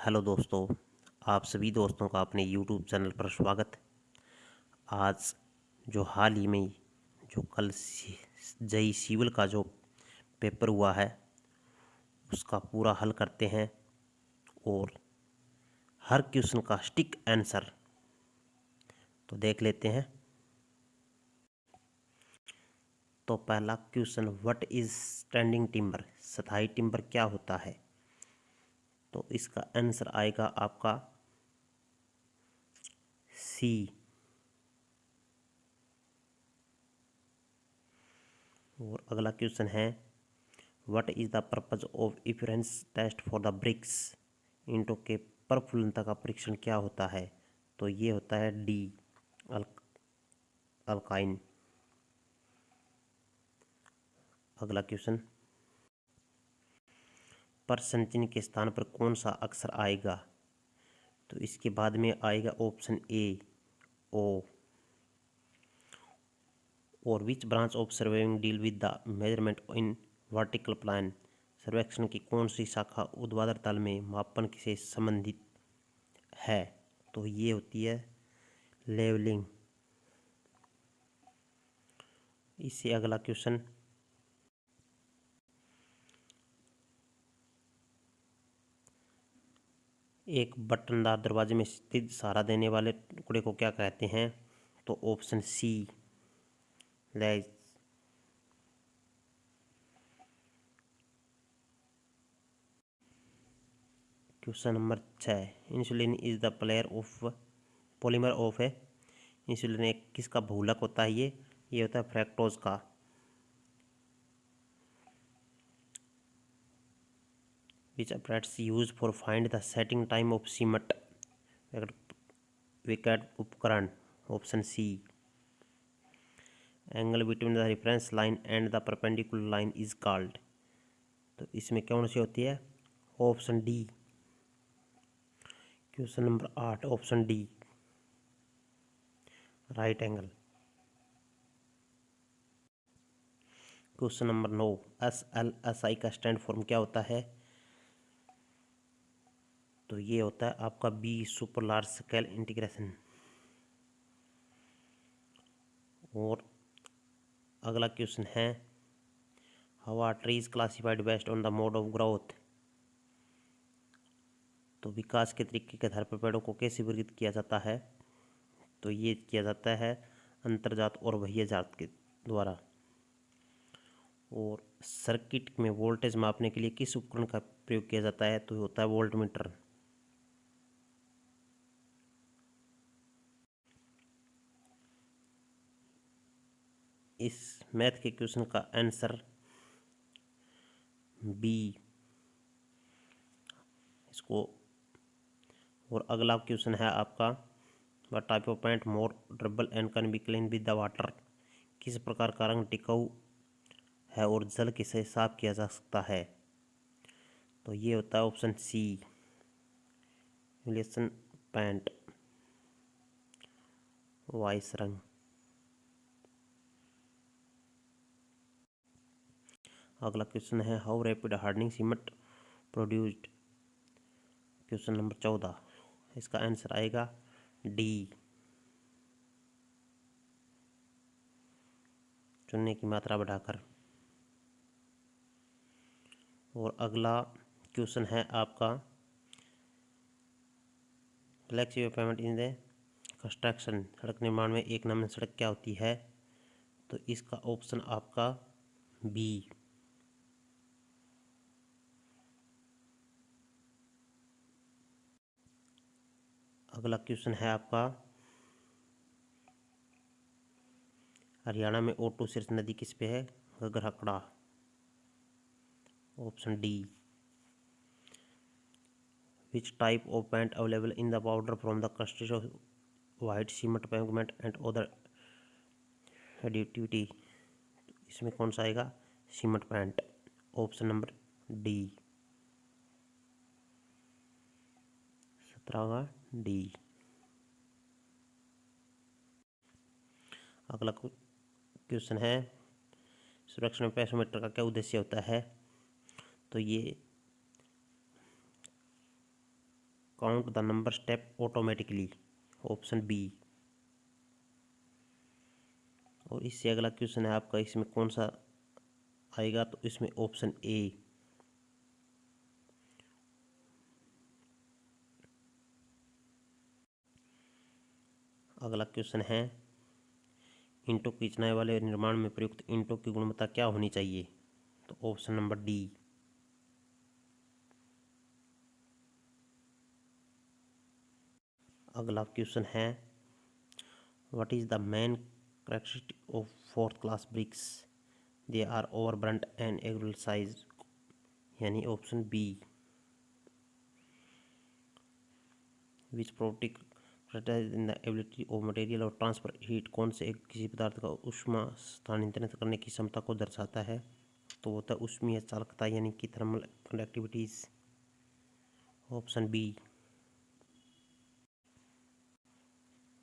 Hello दोस्तों, आप सभी दोस्तों का अपने यूट्यूब चैनल पर स्वागत। आज जो हाल ही में जो कल जेई सिविल का जो पेपर हुआ है उसका पूरा हल करते हैं और हर क्वेश्चन का स्टिक आंसर तो देख लेते हैं। तो पहला question, what is standing timber? स्थायी टिम्बर क्या होता है? तो इसका आंसर आएगा आपका सी। और अगला क्वेश्चन है, what is the purpose of efflorescence test for the bricks? ईंटों के प्रफुल्लनता का परीक्षण क्या होता है? तो ये होता है डी, अल्काइन। अगला क्वेश्चन, परसेंट चिन्ह के स्थान पर कौन सा अक्षर आएगा? तो इसके बाद में आएगा ऑप्शन ए, ओ। और which branch of surveying deal with the measurement in vertical plan? सर्वेक्षण की कौन सी शाखा ऊर्ध्वाधर तल में मापन से संबंधित है? तो ये होती है लेवलिंग। इससे अगला क्वेश्चन, एक बटनदार दरवाजे में स्थित सहारा देने वाले टुकड़े को क्या कहते हैं? तो option C, latch. Question number 6, insulin is the player of polymer of है। इंसुलिन एक किसका बहुलक होता है? ये होता है फ्रैक्टोज का। Which apparatus use for find the setting time of cement? Vicat उपकरण, option C. Angle between the reference line and the perpendicular line is called? तो इसमें कौन सी होती है? Option D. Question number 8, option D, right angle. Question number 9, SLSI का stand form क्या होता है? तो ये होता है आपका B, super large scale integration. और अगला क्वेश्चन है, how are trees classified based on the mode of growth? तो विकास के तरीके के आधार पर पेड़ों को कैसे वर्गीकृत किया जाता है? तो ये किया जाता है अंतर्जात और बाह्य जात के द्वारा। और सर्किट में वोल्टेज मापने के लिए किस उपकरण का प्रयोग किया जाता है? तो होता है वोल्टमीटर। इस मैथ के क्वेश्चन का आंसर बी, इसको। और अगला क्वेश्चन है आपका, what type of paint more durable and can be clean with the water? किस प्रकार का रंग टिकाऊ है और जल के से साफ किया जा सकता है? तो ये होता है ऑप्शन सी, इमल्शन पेंट, वाइस रंग। अगला क्वेश्चन है, how rapid hardening cement produced? Question number 14, इसका आंसर आएगा डी, चुनने की मात्रा बढ़ाकर। और अगला क्वेश्चन है आपका, flexible payment in the construction, सड़क निर्माण में एक नम्य सड़क क्या होती है? तो इसका ऑप्शन आपका बी। अगला क्वेश्चन है आपका, हरियाणा में ओटो शीर्ष नदी किस पे है? घग्गरकड़ा, option D. Which type of paint available in the powder from the construction of white cement pavement and other additivity? इसमें कौन सा आएगा? Cement paint, option number D, 17 का डी। अगला क्वेश्चन है, सुरक्षा में पेसोमीटर का क्या उद्देश्य होता है? तो ये count the number step automatically, option B. और इससे अगला क्वेश्चन है आपका, इसमें कौन सा आएगा, तो इसमें ऑप्शन ए। अगला क्वेश्चन है, ईंटों की चिनाई वाले निर्माण में प्रयुक्त ईंटों की गुणवत्ता क्या होनी चाहिए, तो ऑप्शन नंबर डी। अगला क्वेश्चन है, what is the main characteristic of fourth class bricks, they are over burnt and average size, यानी option B. Which property characterise in the ability of material और ट्रांसफर हीट, कौन से एक किसी पदार्थ का ऊष्मा स्थानांतरित करने की क्षमता को दर्शाता है, तो होता है ऊष्मीय चालकता यानी कि थर्मल कंडक्टिविटीज, ऑप्शन बी।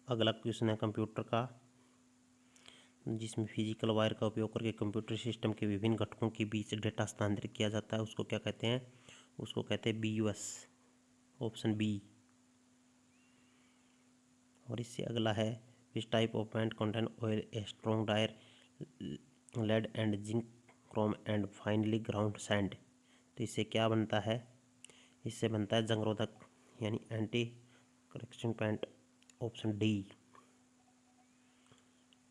अगला क्वेश्चन है कंप्यूटर का, जिसमें फिजिकल वायर का उपयोग करके कंप्यूटर सिस्टम के विभिन्न घटकों के बीच डेटा स्थानांतरित किया जाता है, उसको क्या कहते हैं, उसको कहते हैं BUS, ऑप्शन बी। और इससे अगला है, which type of paint contain oil a strong dryer lead and zinc chrome and finally ground sand, तो इससे क्या बनता है, इससे बनता है जंगरोधक यानी anti correction paint, option D.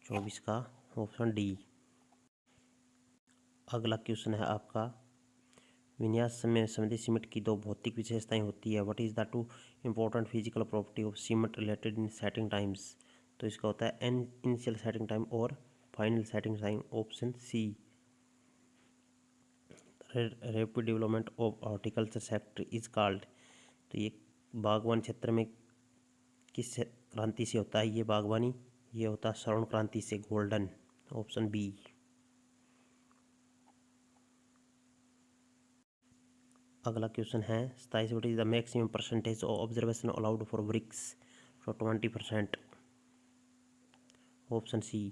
24 का ऑप्शन डी। अगला क्वेश्चन है आपका, विन्यास में संबंधित सीमेंट की दो भौतिक विशेषताएं होती है, what is the two important physical property of cement related in setting times, तो इसका होता है इनिशियल सेटिंग टाइम और final setting time, option C. Rapid development of horticulture sector is called, तो ये बागवान क्षेत्र में किस क्रांति से होता है ये बागवानी, ये होता है स्वर्ण क्रांति से, गोल्डन, ऑप्शन बी। अगला क्वेश्चन है, 27 what is the maximum percentage of observation allowed for bricks, तो 20%, ऑप्शन सी।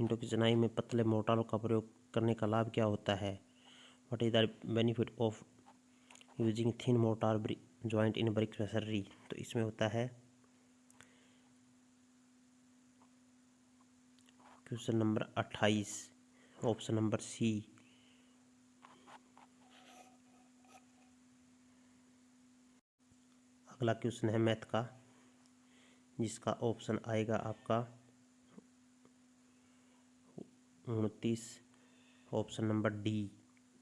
ईंटों की चिनाई में पतले मोर्टारों का प्रयोग करने का लाभ क्या होता है, what is the benefit of using thin mortar joint in brick masonry, तो इसमें होता है question number 28, option number C. अगला क्वेश्चन है मैथ का, जिसका ऑप्शन आएगा आपका 29, ऑप्शन नंबर डी,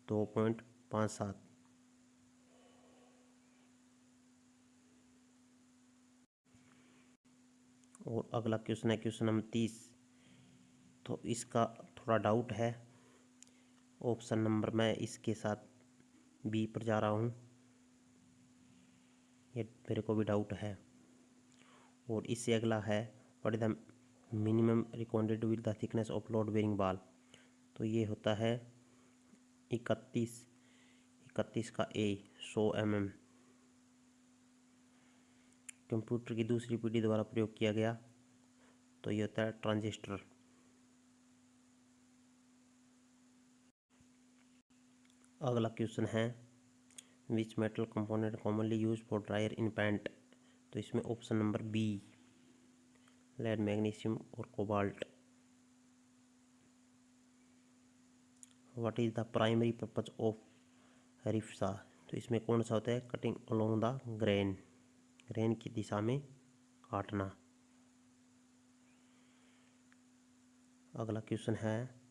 2.57। और अगला क्वेश्चन है क्वेश्चन नंबर 30, तो इसका थोड़ा डाउट है, ऑप्शन नंबर मैं इसके साथ बी पर जा रहा हूँ, ये मेरे को भी डाउट है। और इससे अगला है, what is the minimum recommended with the thickness of load bearing wall, तो ये होता है 31 का ए, 100 mm। कंप्यूटर की दूसरी पीढ़ी द्वारा प्रयोग किया गया, तो ये होता है ट्रांजिस्टर। अगला क्वेश्चन है, which metal component commonly use for drier in paint, तो इसमें option number B, lead, magnesium और cobalt. What is the primary purpose of ripsaw, तो इसमें कौन सा होता है, cutting along the grain, grain की दिशा में काटना। अगला क्वेश्चन है,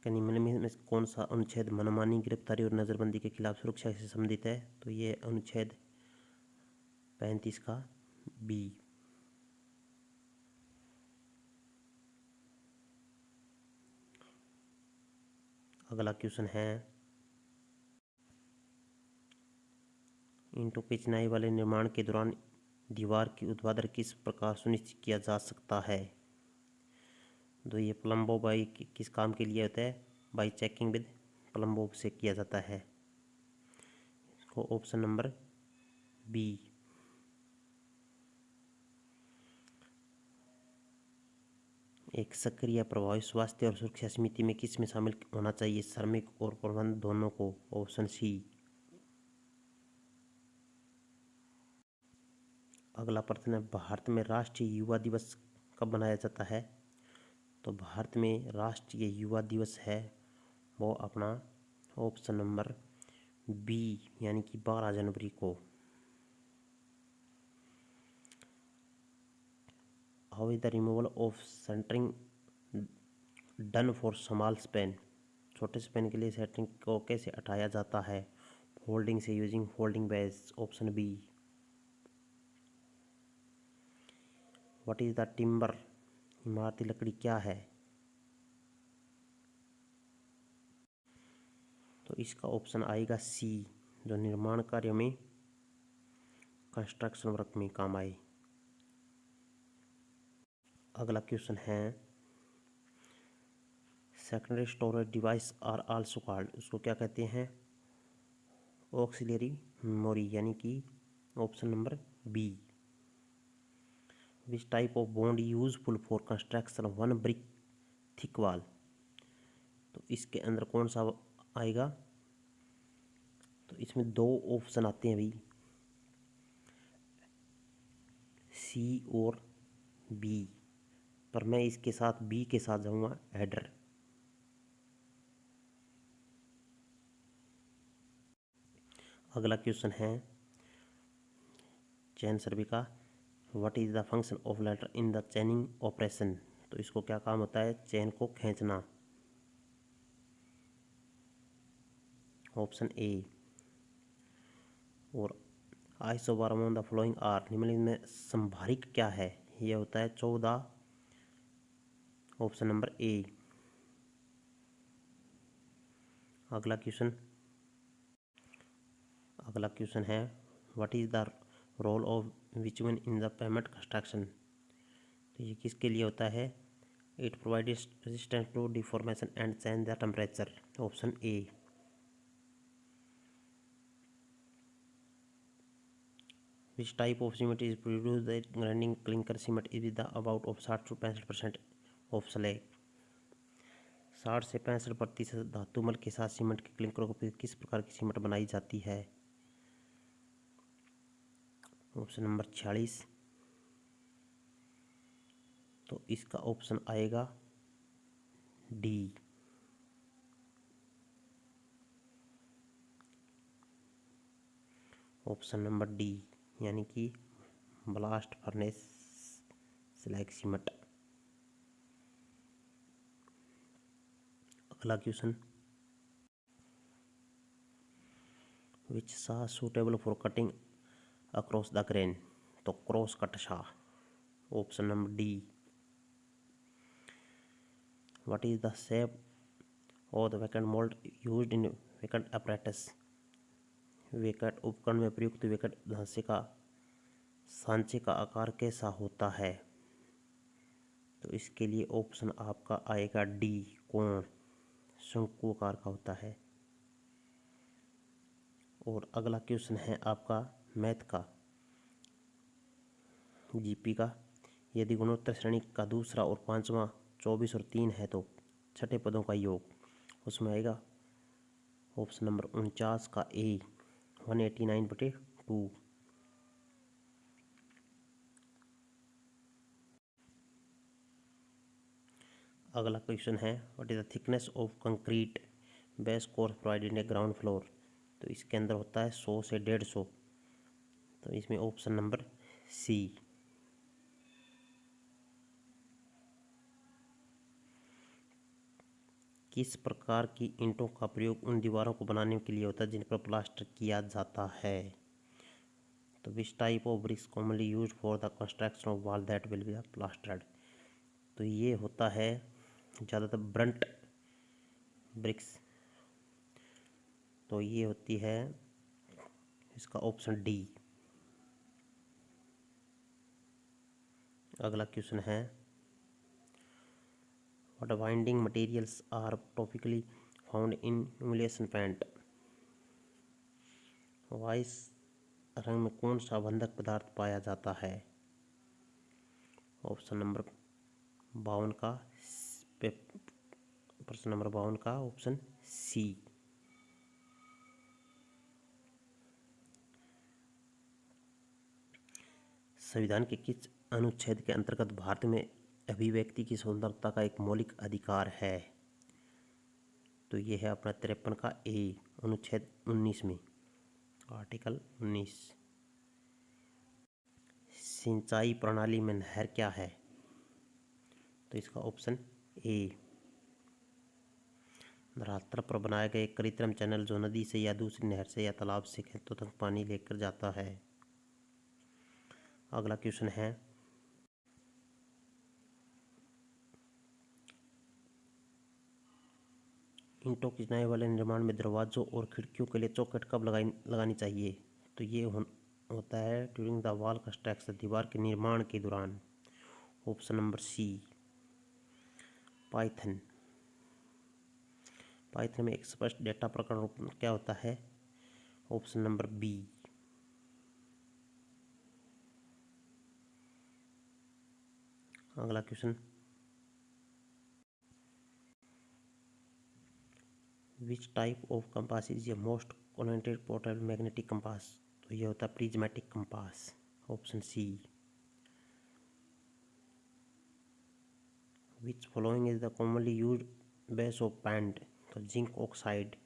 निम्न में कौन सा अनुच्छेद मनमानी, गिरफ्तारी और नज़रबंदी के खिलाफ सुरक्षा से संबंधित है, तो ये अनुच्छेद 35 का बी। अगला क्वेश्चन है, ईंटों की चिनाई वाले निर्माण के दौरान दीवार की ऊर्ध्वाधर किस प्रकार सुनिश्चित किया जा सकता है, तो ये प्लम्बो बाई किस काम के लिए होता है, बाई चेकिंग विद प्लम्बो से किया जाता है, इसको ऑप्शन नंबर बी। एक सक्रिय प्रभावी स्वास्थ्य और सुरक्षा समिति में किस में शामिल होना चाहिए, श्रमिक और प्रबंधन दोनों को, ऑप्शन सी। अगला प्रश्न है, भारत में राष्ट्रीय युवा दिवस कब मनाया जाता है? तो भारत में राष्ट्रीय युवा दिवस है वो अपना ऑप्शन नंबर बी यानी कि 12 जनवरी को। How is the removal of centering done for small span? छोटे स्पेन के लिए सेंटरिंग को कैसे हटाया जाता है? फोल्डिंग से, using folding base, option B. What is the timber? इमारती लकड़ी क्या है? तो इसका ऑप्शन आएगा सी, जो निर्माण कार्य में, कंस्ट्रक्शन वर्क में काम आए। अगला क्वेश्चन है, secondary storage device are also called, उसको क्या कहते हैं? ऑक्सिलरी मेमोरी, यानी कि option number B. Which type of bond useful for construction one brick thick wall? तो इसके अंदर कौन सा आएगा? तो इसमें दो ऑप्शन आते हैं अभी, सी और बी, पर मैं इसके साथ बी के साथ जाऊंगा, हेडर। अगला क्वेश्चन है चैन सर्वे का, what is the function of letter in the chaining operation? तो इसको क्या काम होता है? चैन को खींचना, ऑप्शन ए। और isobar among the flowing are, निम्नलिखित में संभारिक क्या है? यह होता है 14, ऑप्शन नंबर ए। अगला क्वेश्चन है, what is the role of bitumen in the payment construction? तो ये किसके लिए होता है? It provides resistance to deformation and change the temperature, option A. Which type of cement is produce the grinding clinker cement is the about of 60 से 65% of slag? 60 से 65% धातु मल के साथ सीमेंट के क्लिंकरों को किस प्रकार की सीमेंट बनाई जाती है? Option number 46। तो इसका ऑप्शन आएगा डी, ऑप्शन नंबर डी, यानी कि ब्लास्ट फर्नेस स्लैग सीमेंट। अगला क्वेश्चन, विच सा suitable for cutting across the grain? तो क्रॉस कट सा, option number D. What is the shape of the vacant mould used in vacant apparatus? Vacant उपकरण में प्रयुक्त vacant सांचे का आकार कैसा होता है? तो इसके लिए ऑप्शन आपका आएगा डी, कोण, शंकु आकार का होता है। और अगला क्वेश्चन है आपका मैथ का, जीपी का, यदि गुणोत्तर श्रेणी का दूसरा और पांचवा 24 और 3 है तो छठे पदों का योग, उसमें आएगा ऑप्शन नंबर 49 का ए, 189/2। अगला क्वेश्चन है, what is the thickness of concrete base course provided in ground floor? तो इसके अंदर होता है 100 से 150। तो इसमें ऑप्शन नंबर सी। किस प्रकार की ईंटों का प्रयोग उन दीवारों को बनाने के लिए होता है जिन पर प्लास्टर किया जाता है? तो विच type of BRICS commonly used for the construction of wall that will be plastered? तो ये होता है ज़्यादातर ब्रंट ब्रिक्स। तो ये होती है इसका ऑप्शन डी। अगला क्वेश्चन है, what binding materials are topically found in emulsion paint? वाइस रंग में कौन सा बंधक पदार्थ पाया जाता है? ऑप्शन नंबर 52 का, प्रश्न नंबर 52 का ऑप्शन सी। संविधान के किस अनुच्छेद के अंतर्गत भारत में अभिव्यक्ति की स्वतंत्रता का एक मौलिक अधिकार है? तो ये है अपना 53 का ए, अनुच्छेद 19 में, आर्टिकल 19। सिंचाई प्रणाली में नहर क्या है? तो इसका ऑप्शन ए, धरातल पर बनाए गए कृत्रिम चैनल जो नदी से या दूसरी नहर से या तालाब से खेतों तक पानी लेकर जाता है। अगला क्वेश्चन है, ईंटों की चिनाई वाले निर्माण में दरवाजों और खिड़कियों के लिए चौखट कब लगानी चाहिए? तो ये होता है ड्यूरिंग द वॉल कंस्ट्रक्शन, दीवार के निर्माण के दौरान। ऑप्शन नंबर सी। पाइथन में एक स्पष्ट डेटा प्रकरण क्या होता है? Option number B. अगला question, which type of compass is a most convenient portable magnetic compass? तो ये होता है prismatic compass, option C. Which following is the commonly used base of paint? तो जिंक ऑक्साइड।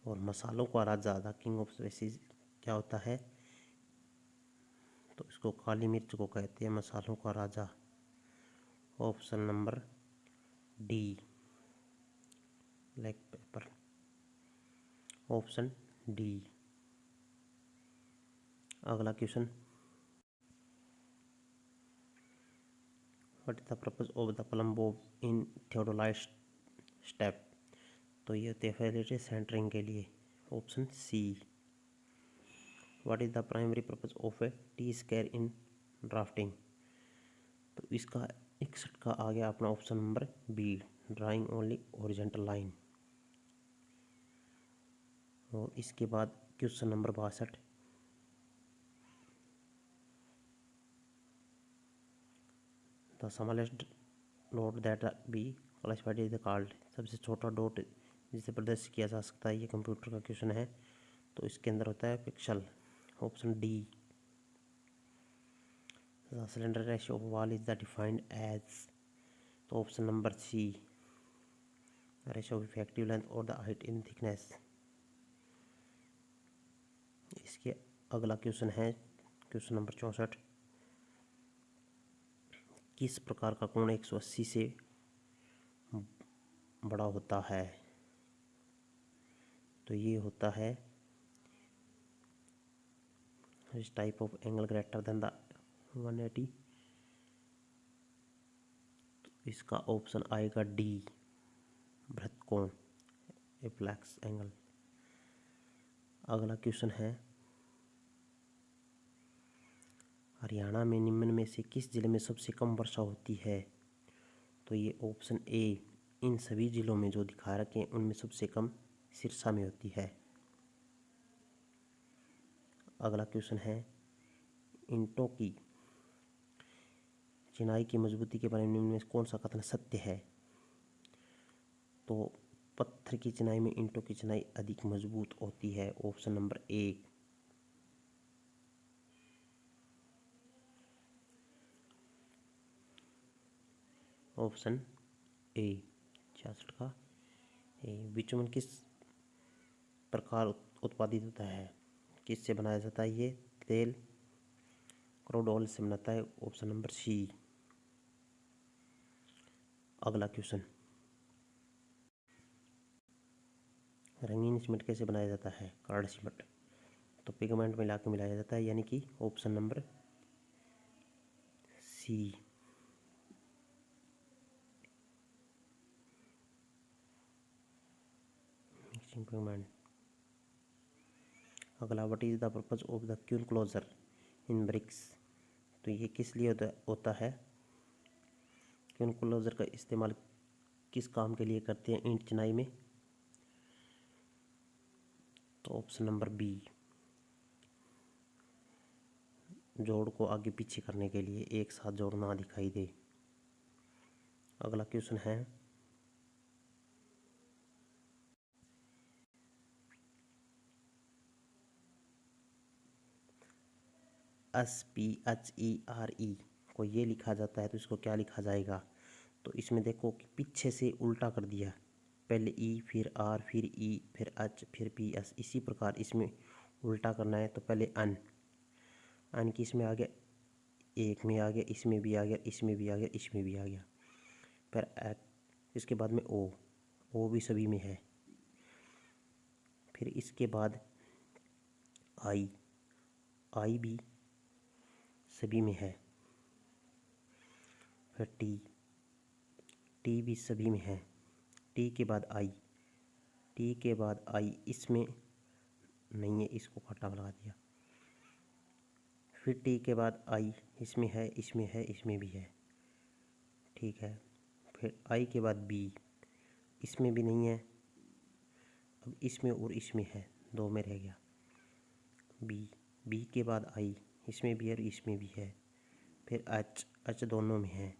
और मसालों का राजा, द किंग ऑफ स्पाइसेस क्या होता है? तो इसको काली मिर्च को कहते हैं मसालों का राजा, option number D, black pepper, option D. अगला question, what is the purpose of the plumb bob in theodolite step? तो ये होते हैं फैसिलिटी सेंटरिंग के लिए, option C. What is the primary purpose of a T square in drafting? तो इसका 61 का आ गया अपना option number B, drawing only horizontal line. और इसके बाद question number 62, the smallest dot that be classified is called? सबसे छोटा डॉट जिसे प्रदर्शित किया जा सकता है, ये कंप्यूटर का क्वेश्चन है। तो इसके अंदर होता है pixel, option D. The cylinder ratio of wall is the defined as? तो option number C, ratio of effective length और द हाइट इन थिकनेस। इसके अगला क्वेश्चन है क्वेश्चन नंबर 64, किस प्रकार का कोण 180 से बड़ा होता है? तो ये होता है इस type of angle greater than the 180। तो इसका ऑप्शन आएगा डी, बृहत कोण, एप्लैक्स एंगल। अगला क्वेश्चन है, हरियाणा में निम्न में से किस जिले में सबसे कम वर्षा होती है? तो ये ऑप्शन ए, इन सभी जिलों में जो दिखा रखे हैं उनमें सबसे कम सिरसा में होती है। अगला क्वेश्चन है, ईंटों की चिनाई की मजबूती के बारे में निम्न में कौन सा कथन सत्य है? तो पत्थर की चिनाई में ईंटों की चिनाई अधिक मजबूत होती है, option number A. Option A, 66 का ए। बिटुमेन किस प्रकार उत्पादित होता है, किससे बनाया जाता है? ये तेल क्रूड ऑयल से बनाता है, ऑप्शन नंबर सी। अगला क्वेश्चन, रंगीन सीमेंट कैसे बनाया जाता है? Card cement. तो पिगमेंट मिला के मिलाया जाता है, यानी कि option number C. Mixing pigment. अगला, what is the purpose of the queen closure in bricks? तो ये किस लिए होता है? क्यून क्लोजर का इस्तेमाल किस काम के लिए करते हैं ईंट चिनाई में? तो ऑप्शन नंबर बी, जोड़ को आगे पीछे करने के लिए, एक साथ जोड़ ना दिखाई दे। अगला क्वेश्चन है, PHERE को ये लिखा जाता है तो इसको क्या लिखा जाएगा? तो इसमें देखो कि पीछे से उल्टा कर दिया, पहले ई फिर आर फिर ई फिर एच फिर पी एस, इसी प्रकार इसमें उल्टा करना है। तो पहले अन की इसमें आ गया, एक में आ गया, इसमें भी आ गया, इसमें भी आ गया, इसमें भी आ गया, फिर इसके बाद में ओ भी सभी में है, फिर इसके बाद आई भी सभी में है, फिर टी भी सभी में है, टी के बाद आई इसमें नहीं है, इसको काटा लगा दिया, फिर टी के बाद आई इसमें है, इसमें है, इसमें भी है, ठीक है। फिर आई के बाद बी, इसमें भी नहीं है, अब इसमें और इसमें है, दो में रह गया, बी के बाद आई इसमें भी है और इसमें भी है, फिर एच दोनों में है,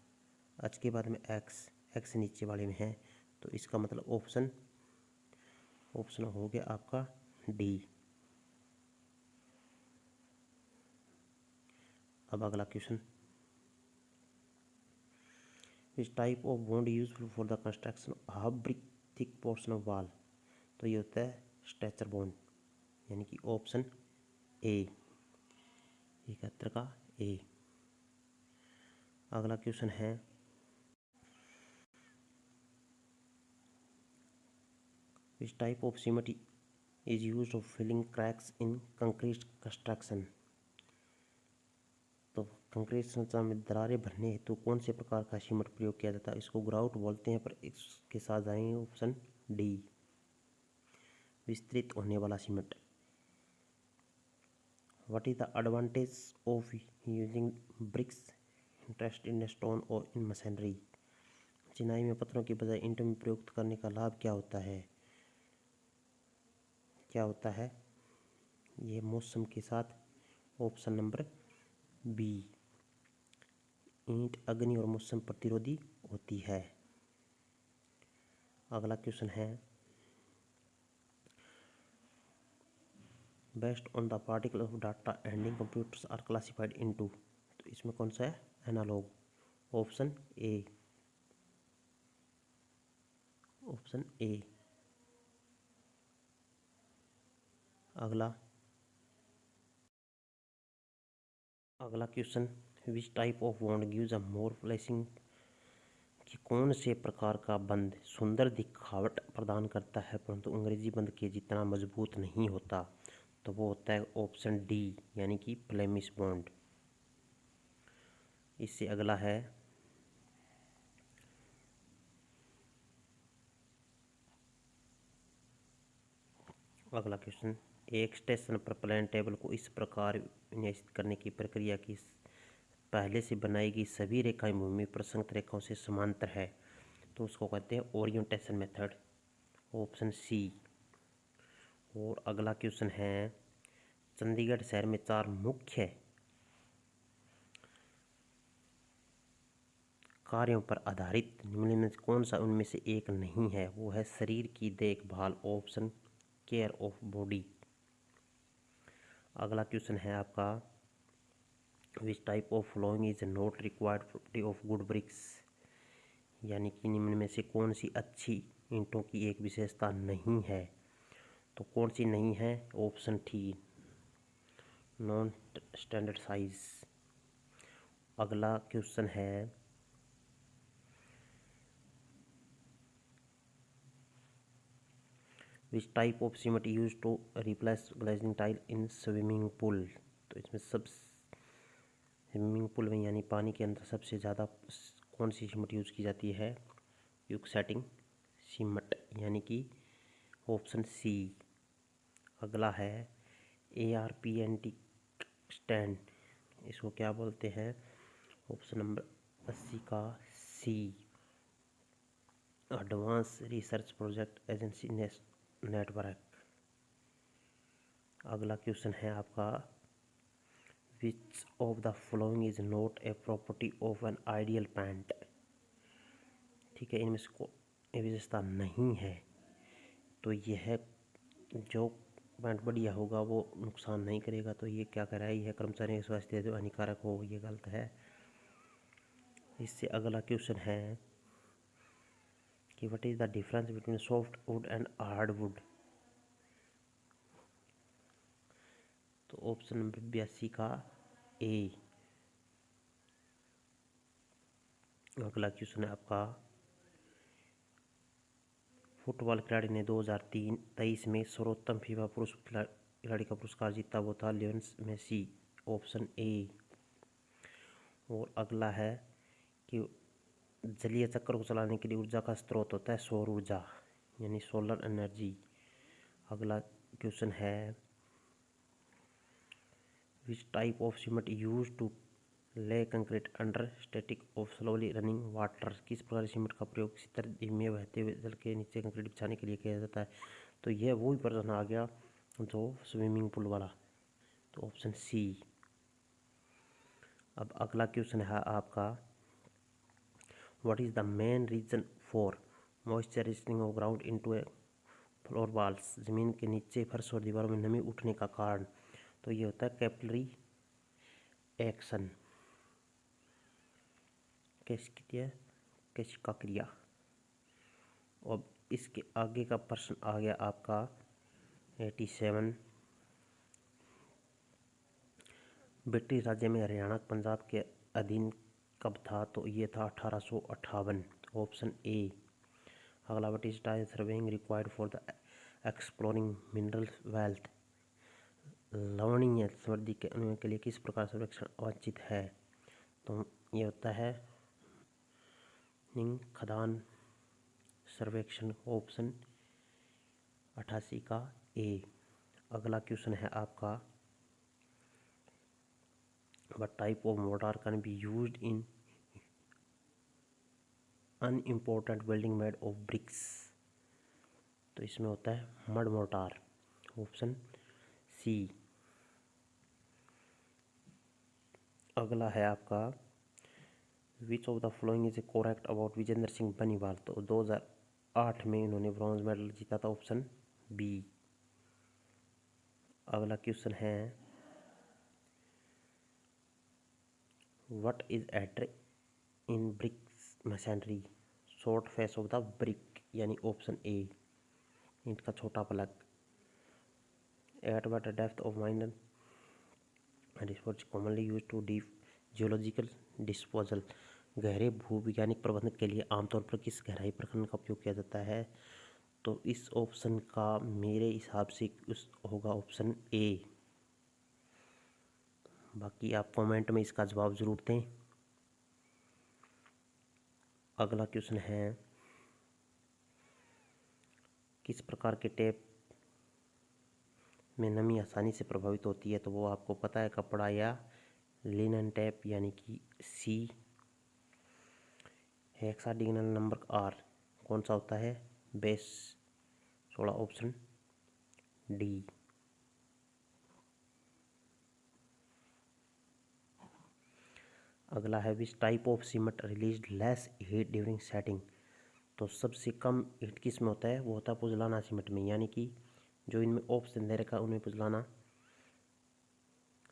एच के बाद में एक्स नीचे वाले में है, तो इसका मतलब ऑप्शन हो गया आपका डी। अब अगला question, which type of bond useful for the construction half brick thick portion of wall? तो ये होता है स्ट्रेचर बॉन्ड, यानी कि ऑप्शन ए, 71 का ए। अगला क्वेश्चन है, which type of cement is used for filling cracks in concrete construction? तो कंक्रीट संरचना में दरारें भरने हेतु कौन से प्रकार का सीमेंट प्रयोग किया जाता है? इसको ग्राउट बोलते हैं, पर इसके साथ जाएंगे ऑप्शन डी, विस्तृत होने वाला सीमेंट। What is the advantage of using bricks interest in stone और इन मशीनरी? चिनाई में पत्थरों की बजाय ईंटों में प्रयुक्त करने का लाभ क्या होता है? ये मौसम के साथ, ऑप्शन नंबर बी, ईंट अग्नि और मौसम प्रतिरोधी होती है। अगला क्वेश्चन है, based on the particle of data handling computers are classified into? तो इसमें कौन सा है? एनालॉग, ऑप्शन ए, अगला question, which type of bond gives a more flashing? कि कौन से प्रकार का बंध सुंदर दिखावट प्रदान करता है परंतु अंग्रेजी बंध के जितना मजबूत नहीं होता? तो वो होता है ऑप्शन डी, यानी कि फ्लेमिश बॉन्ड। इससे अगला है, अगला क्वेश्चन, एक स्टेशन पर प्लान टेबल को इस प्रकार विन्यासित करने की प्रक्रिया की पहले से बनाई गई सभी रेखाएं भूमि पर संगत रेखाओं से समांतर है, तो उसको कहते हैं ओरिएंटेशन मेथड, ऑप्शन सी। और अगला क्वेश्चन है, चंडीगढ़ शहर में 4 मुख्य कार्यों पर आधारित निम्नलिखित में कौन सा उनमें से एक नहीं है? वो है शरीर की देखभाल, ऑप्शन केयर ऑफ बॉडी। अगला क्वेश्चन है आपका, which type of flowing is not required property of good bricks? यानी कि निम्न में से कौन सी अच्छी ईंटों की एक विशेषता नहीं है? तो कौन सी नहीं है? Option D, non standard size. अगला क्वेश्चन है, which type of cement use to replace glazing tile in swimming pool? तो इसमें स्विमिंग पूल में यानी पानी के अंदर सबसे ज़्यादा कौन सी सीमेंट यूज़ की जाती है? यूक्सेटिंग सीमेंट, यानी कि ऑप्शन सी। अगला है ARP स्टैंड, इसको क्या बोलते हैं? ऑप्शन नंबर 80 का C, advance research project agency network. अगला क्वेश्चन है आपका, which of the following is not a property of an ideal paint? ठीक है, इनमें से कोई विशेषता नहीं है, तो यह है जो पॉइंट बढ़िया होगा वो नुकसान नहीं करेगा। तो ये क्या कर रहा है, यह कर्मचारियों के स्वास्थ्य जो हानिकारक हो, ये गलत है। इससे अगला क्वेश्चन है कि what is the difference between soft wood and hard would. तो ऑप्शन नंबर 82 का ए। अगला क्वेश्चन है आपका, फुटबॉल खिलाड़ी ने 2023 में सर्वोत्तम फीफा पुरुष खिलाड़ी का पुरस्कार जीता, वो था लियोनेल मेसी। Option A. और अगला है कि जलीय चक्र को चलाने के लिए ऊर्जा का स्रोत होता है सौर ऊर्जा, यानी सोलर एनर्जी। अगला क्वेश्चन है, which type of cement use to lay concrete under static of slowly running water. किस प्रकार सीमेंट का प्रयोग किसी तरह धीमे बहते हुए जल के नीचे कंक्रीट बिछाने के लिए किया जाता है। तो यह वही प्रश्न आ गया जो स्विमिंग पूल वाला। तो ऑप्शन सी। अब अगला क्वेश्चन है आपका, what is the main reason for moisture retaining of ground into a floor walls. जमीन के नीचे फर्श और दीवारों में नमी उठने का कारण। तो ये होता है कैपिलरी एक्शन, केशिका क्रिया। अब इसके आगे का प्रश्न आ गया आपका 87। ब्रिटिश राज्य में हरियाणा पंजाब के अधीन कब था। तो ये था 1858। Option A. अगला, what is time surveying required for the exploring mineral wealth. लवणीय समृद्धि के अन्वेषण के लिए किस प्रकार सर्वेक्षण वांछित है। तो ये होता है खदान सर्वेक्षण। ऑप्शन 88 का ए। अगला क्वेश्चन है आपका, what type of mortar can be used in unimportant building made of BRICS. तो इसमें होता है मड मोर्टार। Option C. अगला है आपका, which of the following is correct about Vijender Singh Baniwal. तो 2008 में इन्होंने ब्रॉन्ज मेडल जीता था। Option B. अगला क्वेश्चन है, what is header in bricks machinery short face of the brick, यानी ऑप्शन ए, इनका छोटा पलक। At what depth of minor and is commonly use to deep geological disposal. गहरे भूविज्ञानिक प्रबंधन के लिए आमतौर पर किस गहराई प्रखंड का उपयोग किया जाता है। तो इस ऑप्शन का मेरे हिसाब से उस होगा ऑप्शन ए। बाकी आप कमेंट में इसका जवाब ज़रूर दें। अगला क्वेश्चन है, किस प्रकार के टैप में नमी आसानी से प्रभावित होती है। तो वो आपको पता है, कपड़ा या लिनन टैप, यानी कि सी। हेक्साडेसिमल नंबर आर कौन सा होता है, बेस 16। Option D. अगला है, which type of cement release less heat during setting. तो सबसे कम हीट किस में होता है, वो होता है पुजलाना सीमेंट में, यानी कि जो इनमें ऑप्शन दे रखा है उनमें पुजलाना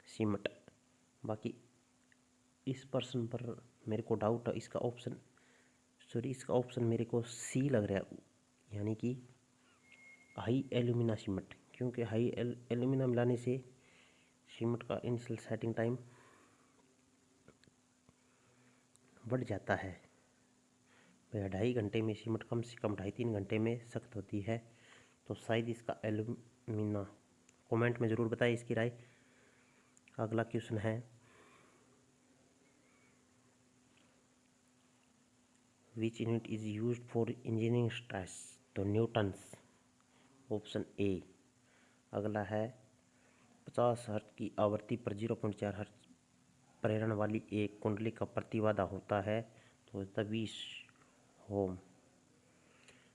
सीमेंट। बाकी इस प्रश्न पर मेरे को डाउट है, इसका ऑप्शन मेरे को सी लग रहा है, यानी कि हाई एल्यूमिना सीमेंट। क्योंकि हाई एल्यूमिना मिलाने से सीमेंट का इनिशियल सेटिंग टाइम बढ़ जाता है। 2.5 घंटे में सीमेंट कम से कम 2.5-3 घंटे में सख्त होती है। तो शायद इसका एल्यूमिना। कमेंट में ज़रूर बताएं इसकी राय। अगला क्वेश्चन है, which unit is used for engineering stress. तो न्यूटन्स। Option A. अगला है, 50 हर्ट्ज की आवृत्ति पर 0.4 हर्ट्ज प्रेरण वाली एक कुंडली का प्रतिबाधा होता है। तो 20 ओम।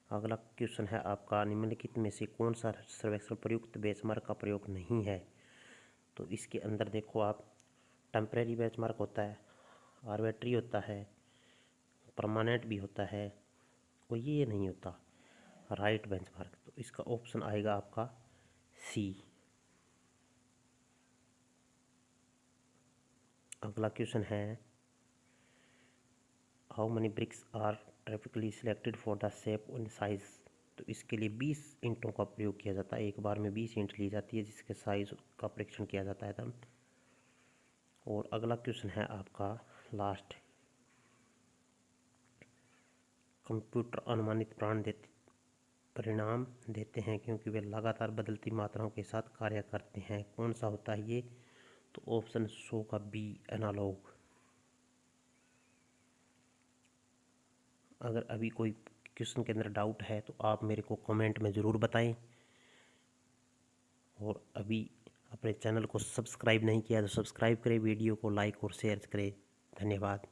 अगला क्वेश्चन है आपका, निम्नलिखित में से कौन सा सर्वेक्षण प्रयुक्त बेंचमार्क का प्रयोग नहीं है। तो इसके अंदर देखो आप, टेम्परेरी बेंचमार्क होता है, आर्बिट्री होता है, परमानेंट भी होता है, और ये नहीं होता राइट बेंचमार्क। तो इसका ऑप्शन आएगा आपका सी। अगला क्वेश्चन है, how many bricks are typically selected for the shape and size. तो इसके लिए 20 ईंटों का प्रयोग किया जाता है। एक बार में 20 ईंट ली जाती है जिसके साइज का परीक्षण किया जाता है तब। और अगला क्वेश्चन है आपका लास्ट, कंप्यूटर अनुमानित परिणाम देते हैं क्योंकि वे लगातार बदलती मात्राओं के साथ कार्य करते हैं। कौन सा होता है ये? तो ऑप्शन शो का बी, एनालॉग। अगर अभी कोई क्वेश्चन के अंदर डाउट है तो आप मेरे को कमेंट में ज़रूर बताएं। और अभी अपने चैनल को सब्सक्राइब नहीं किया तो सब्सक्राइब करें, वीडियो को लाइक और शेयर करें। धन्यवाद।